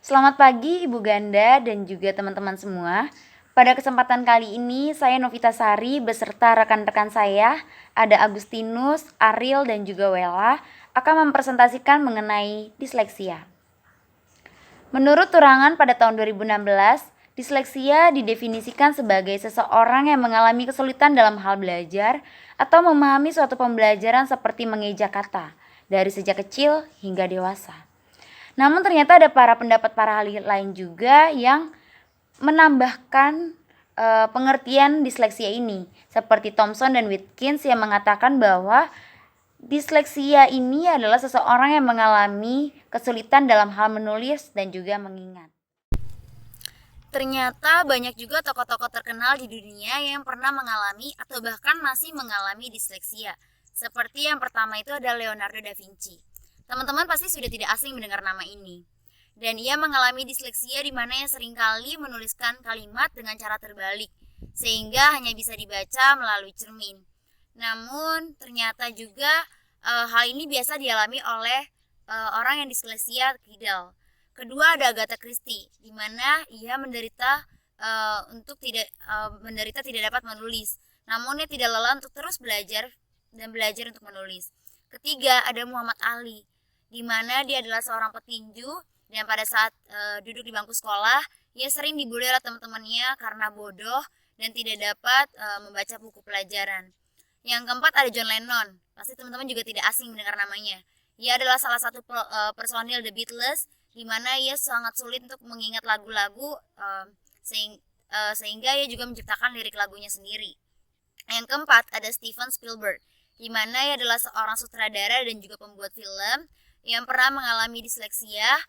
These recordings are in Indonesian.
Selamat pagi Ibu Ganda dan juga teman-teman semua. Pada kesempatan kali ini saya Novita Sari beserta rekan-rekan saya, ada Agustinus, Ariel dan juga Wela akan mempresentasikan mengenai disleksia. Menurut Turangan pada tahun 2016, disleksia didefinisikan sebagai seseorang yang mengalami kesulitan dalam hal belajar atau memahami suatu pembelajaran seperti mengeja kata dari sejak kecil hingga dewasa. Namun ternyata ada pendapat para ahli lain juga yang menambahkan pengertian disleksia ini, seperti Thompson dan Witkins yang mengatakan bahwa disleksia ini adalah seseorang yang mengalami kesulitan dalam hal menulis dan juga mengingat. Ternyata banyak juga tokoh-tokoh terkenal di dunia yang pernah mengalami atau bahkan masih mengalami disleksia. Seperti yang pertama itu ada Leonardo da Vinci. Teman-teman pasti sudah tidak asing mendengar nama ini. Dan ia mengalami disleksia di mana ia seringkali menuliskan kalimat dengan cara terbalik, sehingga hanya bisa dibaca melalui cermin. Namun ternyata juga hal ini biasa dialami oleh orang yang disleksia kidal. Kedua ada Agatha Christie, di mana ia menderita tidak dapat menulis. Namun ia tidak lelah untuk terus belajar untuk menulis. Ketiga ada Muhammad Ali, di mana dia adalah seorang petinju dan pada saat duduk di bangku sekolah, ia sering dibully oleh teman-temannya karena bodoh dan tidak dapat membaca buku pelajaran. Yang keempat ada John Lennon. Pasti teman-teman juga tidak asing mendengar namanya. Ia adalah salah satu personil The Beatles, di mana ia sangat sulit untuk mengingat lagu-lagu sehingga ia juga menciptakan lirik lagunya sendiri. Yang keempat ada Steven Spielberg, di mana ia adalah seorang sutradara dan juga pembuat film yang pernah mengalami disleksia.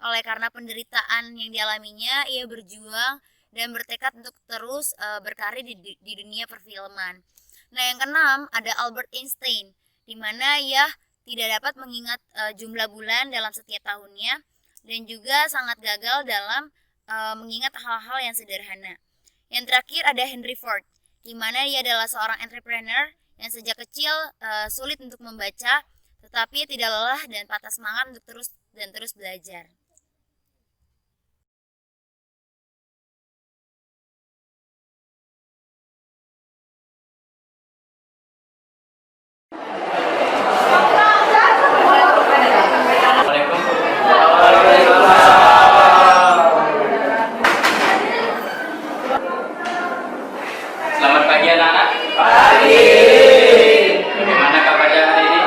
Oleh karena penderitaan yang dialaminya, ia berjuang dan bertekad untuk terus berkarir di dunia perfilman. Nah, yang keenam ada Albert Einstein, di mana ia tidak dapat mengingat jumlah bulan dalam setiap tahunnya dan juga sangat gagal dalam mengingat hal-hal yang sederhana. Yang terakhir ada Henry Ford, di mana ia adalah seorang entrepreneur yang sejak kecil sulit untuk membaca, tetapi tidak lelah dan patah semangat untuk terus belajar. Selamat pagi anak-anak. Pagi. Bagaimana kabarnya hari ini?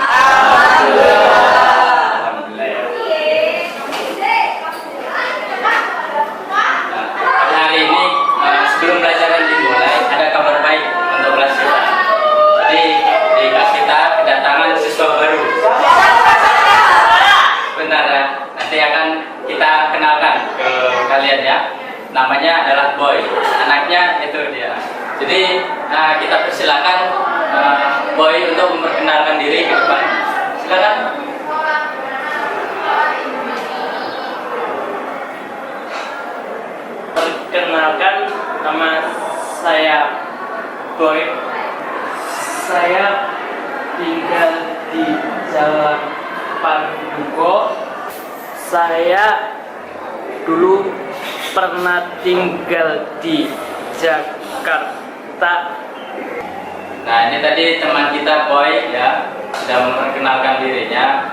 Alhamdulillah. Alhamdulillah ya. Pada hari ini sebelum pelajaran dimulai ada kabar baik untuk kelas kita. Jadi di kelas kita kedatangan siswa baru. Benar ya. Nanti akan kita kenalkan ke kalian ya. Namanya adalah Boy. Anaknya itu dia. Jadi kita persilakan Boy untuk memperkenalkan diri ke depan. Silakan. Perkenalkan, nama saya Boy. Saya tinggal di Jalan Panduko. Saya dulu pernah tinggal di Jakarta. Nah, ini tadi teman kita Boy ya, sudah memperkenalkan dirinya.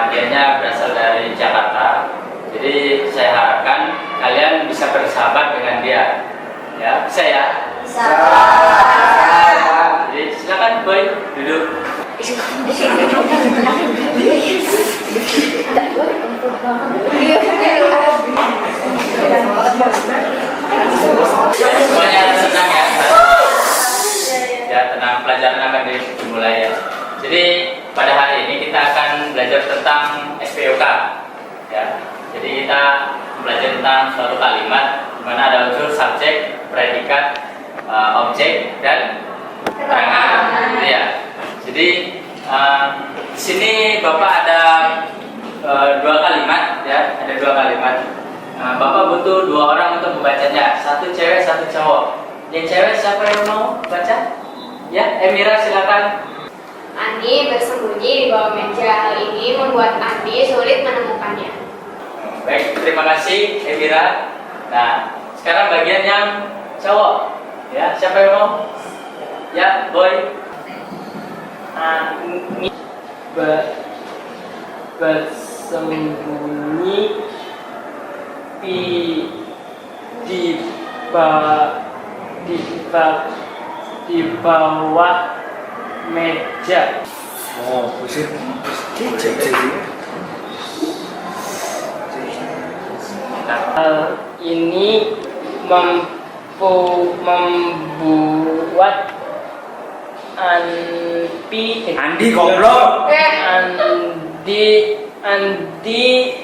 Dianya berasal dari Jakarta. Jadi saya harapkan kalian bisa bersahabat dengan dia. Ya, bisa ya? Bisa. Jadi silakan Boy duduk. Semuanya tenang ya. Ya, tenang, pelajaran akan dimulai ya. Jadi pada hari ini kita akan belajar tentang SPOK ya. Jadi kita belajar tentang suatu kalimat di mana ada unsur subjek, predikat, objek dan keterangan gitu ya. Jadi di sini Bapak ada dua kalimat ya, ada dua kalimat. Bapak butuh dua orang untuk membacanya, satu cewek, satu cowok. Yang cewek siapa yang mau baca? Ya, Emira silakan. Andi bersembunyi di bawah meja. Hal ini membuat Andi sulit menemukannya. terima kasih Evira. Nah, sekarang bagian yang cowok. Ya, siapa yang mau? Ya, Boy. Ani bersembunyi di ba- di bawah meja. Hal ini membuat Andi goblok. Andi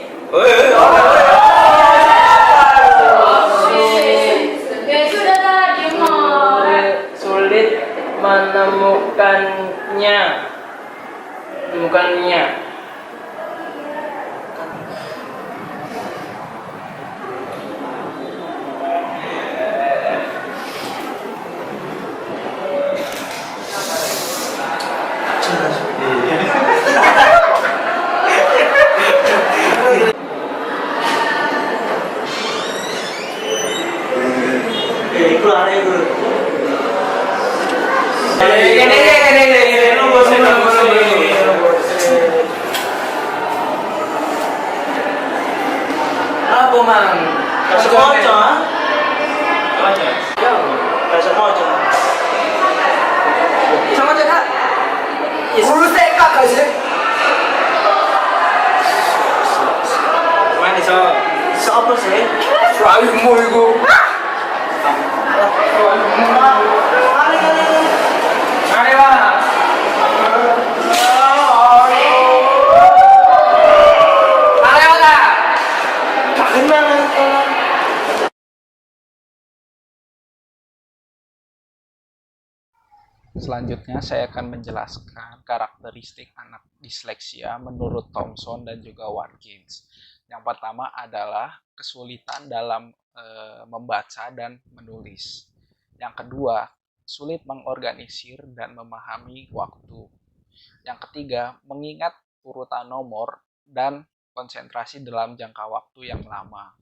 sulit menemukannya. Apa mang? Semoco ah? Semoco. Semoco tak? Guru TK kasih. Mana so? Siapa sih? Suamimu itu. Selanjutnya saya akan menjelaskan karakteristik anak disleksia menurut Thompson dan juga Watkins. Yang pertama adalah kesulitan dalam membaca dan menulis. Yang kedua, sulit mengorganisir dan memahami waktu. Yang ketiga, mengingat urutan nomor dan konsentrasi dalam jangka waktu yang lama.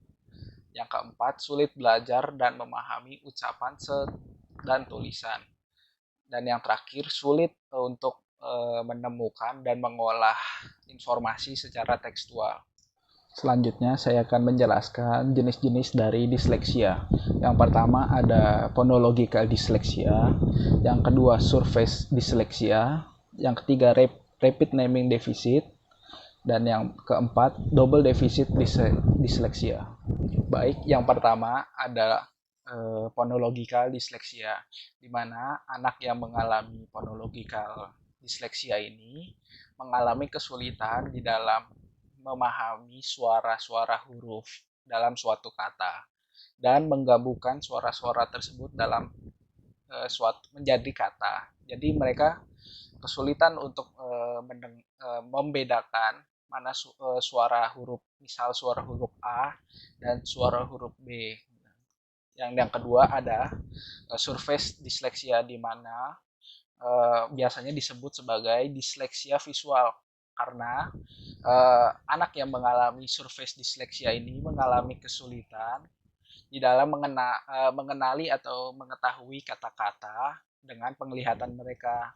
Yang keempat, sulit belajar dan memahami ucapan dan tulisan. Dan yang terakhir, sulit untuk menemukan dan mengolah informasi secara tekstual. Selanjutnya saya akan menjelaskan jenis-jenis dari disleksia. Yang pertama ada phonological dyslexia, yang kedua surface dyslexia, yang ketiga rapid naming deficit, dan yang keempat double deficit dyslexia. Baik, yang pertama ada phonological dyslexia, di mana anak yang mengalami phonological dyslexia ini mengalami kesulitan di dalam memahami suara-suara huruf dalam suatu kata dan menggabungkan suara-suara tersebut dalam menjadi kata. Jadi mereka kesulitan untuk membedakan mana suara huruf, misal suara huruf A dan suara huruf B. Yang kedua ada surface dyslexia, di mana biasanya disebut sebagai disleksia visual, karena anak yang mengalami surface dyslexia ini mengalami kesulitan di dalam mengenali atau mengetahui kata-kata dengan penglihatan mereka.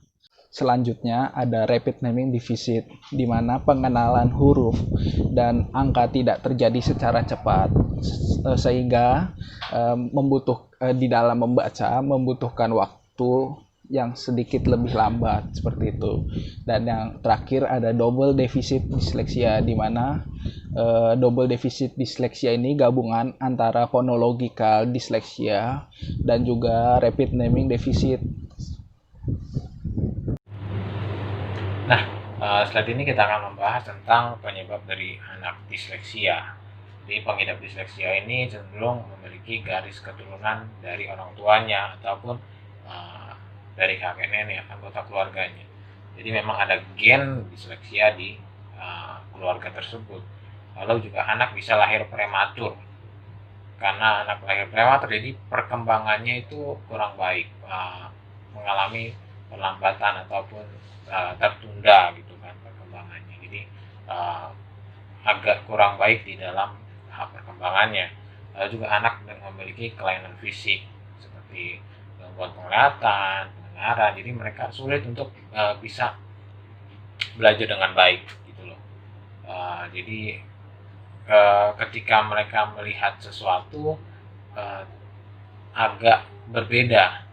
Selanjutnya ada rapid naming deficit, di mana pengenalan huruf dan angka tidak terjadi secara cepat, sehingga di dalam membaca membutuhkan waktu yang sedikit lebih lambat, seperti itu. Dan yang terakhir ada double deficit dyslexia, di mana double deficit dyslexia ini gabungan antara phonological dyslexia dan juga rapid naming deficit. Nah, slide ini kita akan membahas tentang penyebab dari anak disleksia. Jadi pengidap disleksia ini cenderung memiliki garis keturunan dari orang tuanya ataupun dari kakek nenek, anggota keluarganya. Jadi memang ada gen disleksia di keluarga tersebut. Lalu juga anak bisa lahir prematur. Karena anak lahir prematur, jadi perkembangannya itu kurang baik, mengalami perlambatan ataupun tertunda gitu kan perkembangannya. Jadi agak kurang baik di dalam tahap perkembangannya. Lalu juga anak memiliki kelainan fisik seperti gangguan penglihatan, pendengaran, jadi mereka sulit untuk bisa belajar dengan baik gitu loh. Jadi ketika mereka melihat sesuatu agak berbeda,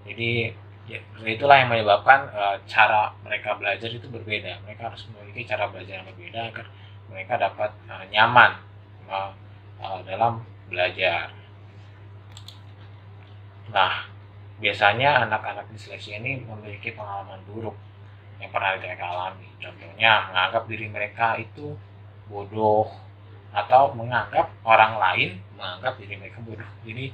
jadi ya, itulah yang menyebabkan cara mereka belajar itu berbeda. Mereka harus memiliki cara belajar yang berbeda agar mereka dapat nyaman dalam belajar. Nah, biasanya anak-anak disleksi ini memiliki pengalaman buruk yang pernah mereka alami. Contohnya menganggap diri mereka itu bodoh, atau menganggap orang lain menganggap diri mereka bodoh. Jadi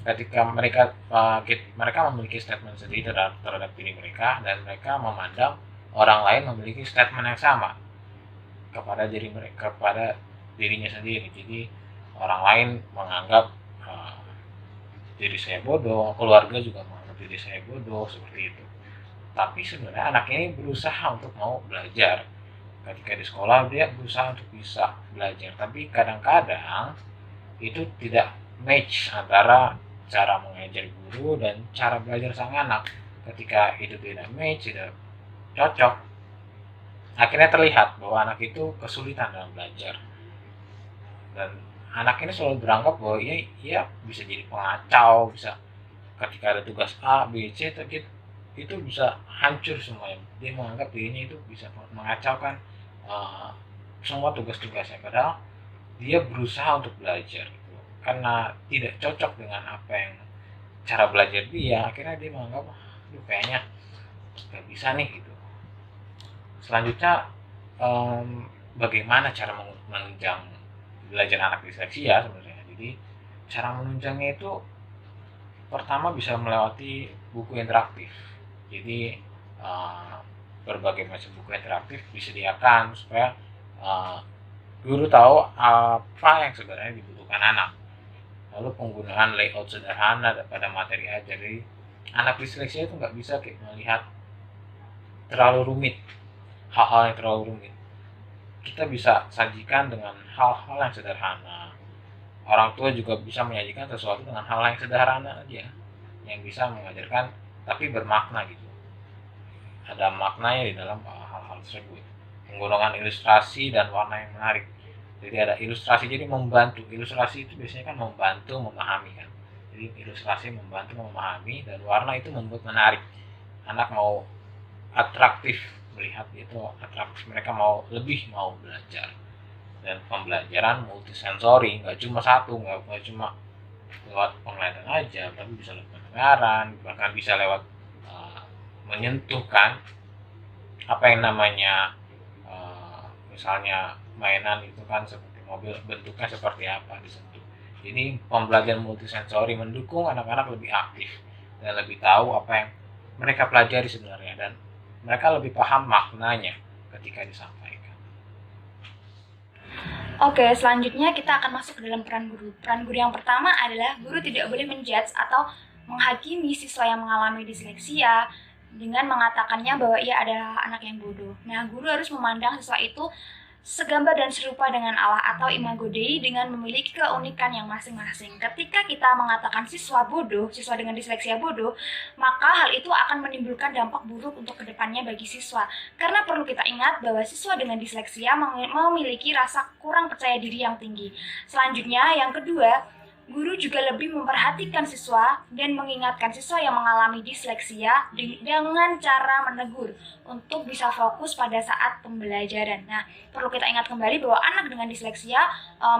ketika mereka memiliki statement sendiri terhadap diri mereka, dan mereka memandang orang lain memiliki statement yang sama kepada dirinya sendiri. Jadi orang lain menganggap diri saya bodoh, keluarga juga menganggap diri saya bodoh, seperti itu. Tapi sebenarnya anak ini berusaha untuk mau belajar. Ketika di sekolah dia berusaha untuk bisa belajar, tapi kadang-kadang itu tidak match antara cara mengajar guru dan cara belajar sang anak. Ketika itu tidak match, tidak cocok, akhirnya terlihat bahwa anak itu kesulitan dalam belajar. Dan anak ini selalu beranggap bahwa ia bisa jadi pengacau, bisa ketika ada tugas A, B, C, itu bisa hancur semuanya. Dia menganggap dirinya itu bisa mengacaukan semua tugas-tugasnya, padahal dia berusaha untuk belajar gitu. Karena tidak cocok dengan apa yang cara belajar dia, akhirnya dia menganggap kayaknya gak bisa nih gitu. Selanjutnya bagaimana cara menunjang belajar anak disleksia sebenarnya. Jadi cara menunjangnya itu pertama bisa melewati buku interaktif. Jadi berbagai macam buku interaktif disediakan supaya guru tahu apa yang sebenarnya dibutuhkan anak. Lalu penggunaan layout sederhana pada materi ajar. Jadi anak disleksia itu nggak bisa melihat terlalu rumit, hal-hal yang terlalu rumit. Kita bisa sajikan dengan hal-hal yang sederhana. Orang tua juga bisa menyajikan sesuatu dengan hal yang sederhana aja, yang bisa mengajarkan tapi bermakna gitu. Ada maknanya di dalam hal-hal tersebut. Penggunaan ilustrasi dan warna yang menarik. Jadi ada ilustrasi, jadi membantu. Ilustrasi itu biasanya kan membantu memahami kan. Jadi ilustrasi membantu memahami, dan warna itu membuat menarik. Anak mau atraktif melihat itu, atraktif, mereka lebih mau belajar. Dan pembelajaran multisensori, nggak cuma satu, nggak cuma lewat penglihatan aja, tapi bisa lewat pendengaran, bahkan bisa lewat menyentuh kan, apa yang namanya misalnya mainan itu kan seperti mobil, bentuknya seperti apa disentuh. Jadi pembelajaran multisensori mendukung anak-anak lebih aktif dan lebih tahu apa yang mereka pelajari sebenarnya, dan mereka lebih paham maknanya ketika disampaikan. Oke, selanjutnya kita akan masuk ke dalam peran guru. Peran guru yang pertama adalah guru tidak boleh menjudge atau menghakimi siswa yang mengalami disleksia dengan mengatakannya bahwa ia adalah anak yang bodoh. Nah, guru harus memandang siswa itu segambar dan serupa dengan Allah atau imago Dei dengan memiliki keunikan yang masing-masing. Ketika kita mengatakan siswa bodoh, siswa dengan disleksia bodoh, maka hal itu akan menimbulkan dampak buruk untuk kedepannya bagi siswa. Karena perlu kita ingat bahwa siswa dengan disleksia memiliki rasa kurang percaya diri yang tinggi. Selanjutnya, yang kedua, guru juga lebih memperhatikan siswa dan mengingatkan siswa yang mengalami disleksia dengan cara menegur untuk bisa fokus pada saat pembelajaran. Nah, perlu kita ingat kembali bahwa anak dengan disleksia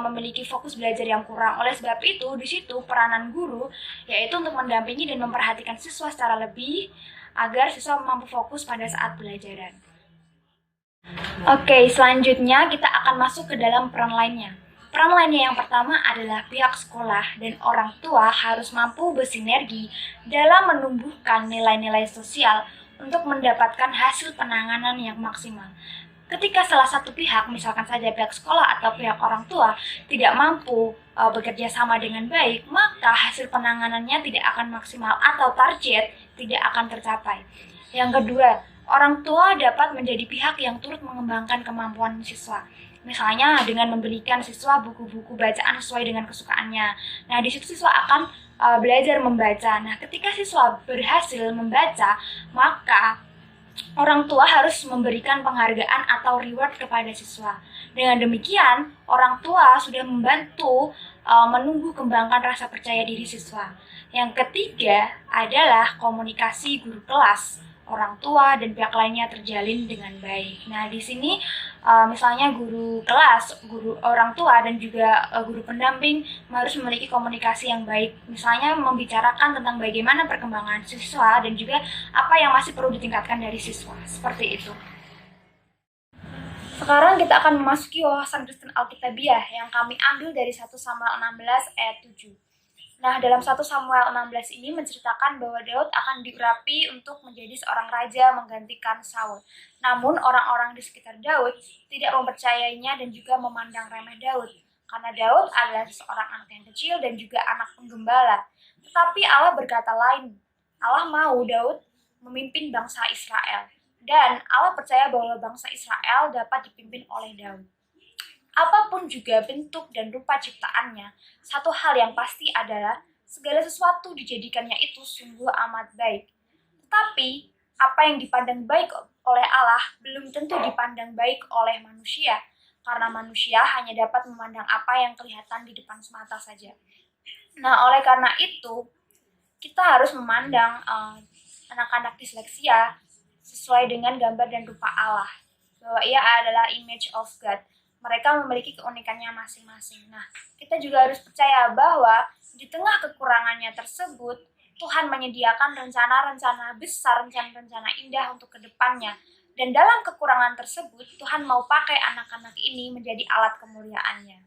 memiliki fokus belajar yang kurang. Oleh sebab itu, di situ peranan guru yaitu untuk mendampingi dan memperhatikan siswa secara lebih agar siswa mampu fokus pada saat pembelajaran. Oke, selanjutnya kita akan masuk ke dalam peran lainnya. Peran lainnya yang pertama adalah pihak sekolah dan orang tua harus mampu bersinergi dalam menumbuhkan nilai-nilai sosial untuk mendapatkan hasil penanganan yang maksimal. Ketika salah satu pihak, misalkan saja pihak sekolah atau pihak orang tua, tidak mampu bekerja sama dengan baik, maka hasil penanganannya tidak akan maksimal atau target tidak akan tercapai. Yang kedua, Orang tua dapat menjadi pihak yang turut mengembangkan kemampuan siswa. Misalnya dengan memberikan siswa buku-buku bacaan sesuai dengan kesukaannya. Nah, di situ siswa akan belajar membaca. Nah, ketika siswa berhasil membaca, maka orang tua harus memberikan penghargaan atau reward kepada siswa. Dengan demikian, orang tua sudah membantu menumbuh kembangkan rasa percaya diri siswa. Yang ketiga adalah komunikasi guru kelas, orang tua dan pihak lainnya terjalin dengan baik. Nah, di sini misalnya guru kelas, guru orang tua dan juga guru pendamping harus memiliki komunikasi yang baik. Misalnya membicarakan tentang bagaimana perkembangan siswa dan juga apa yang masih perlu ditingkatkan dari siswa. Seperti itu. Sekarang kita akan memasuki wawasan Kristen Alkitabiah yang kami ambil dari 1 Samuel 16 ayat 7. Nah, dalam 1 Samuel 16 ini menceritakan bahwa Daud akan diurapi untuk menjadi seorang raja menggantikan Saul. Namun, orang-orang di sekitar Daud tidak mempercayainya dan juga memandang remeh Daud. Karena Daud adalah seorang anak yang kecil dan juga anak penggembala. Tetapi Allah berkata lain. Allah mau Daud memimpin bangsa Israel. Dan Allah percaya bahwa bangsa Israel dapat dipimpin oleh Daud. Apapun juga bentuk dan rupa ciptaannya, satu hal yang pasti adalah segala sesuatu dijadikannya itu sungguh amat baik. Tetapi, apa yang dipandang baik oleh Allah belum tentu dipandang baik oleh manusia, karena manusia hanya dapat memandang apa yang kelihatan di depan semata saja. Nah, oleh karena itu, kita harus memandang anak-anak disleksia sesuai dengan gambar dan rupa Allah, bahwa ia adalah image of God. Mereka memiliki keunikannya masing-masing. Nah, kita juga harus percaya bahwa di tengah kekurangannya tersebut, Tuhan menyediakan rencana-rencana besar, rencana-rencana indah untuk kedepannya. Dan dalam kekurangan tersebut, Tuhan mau pakai anak-anak ini menjadi alat kemuliaannya.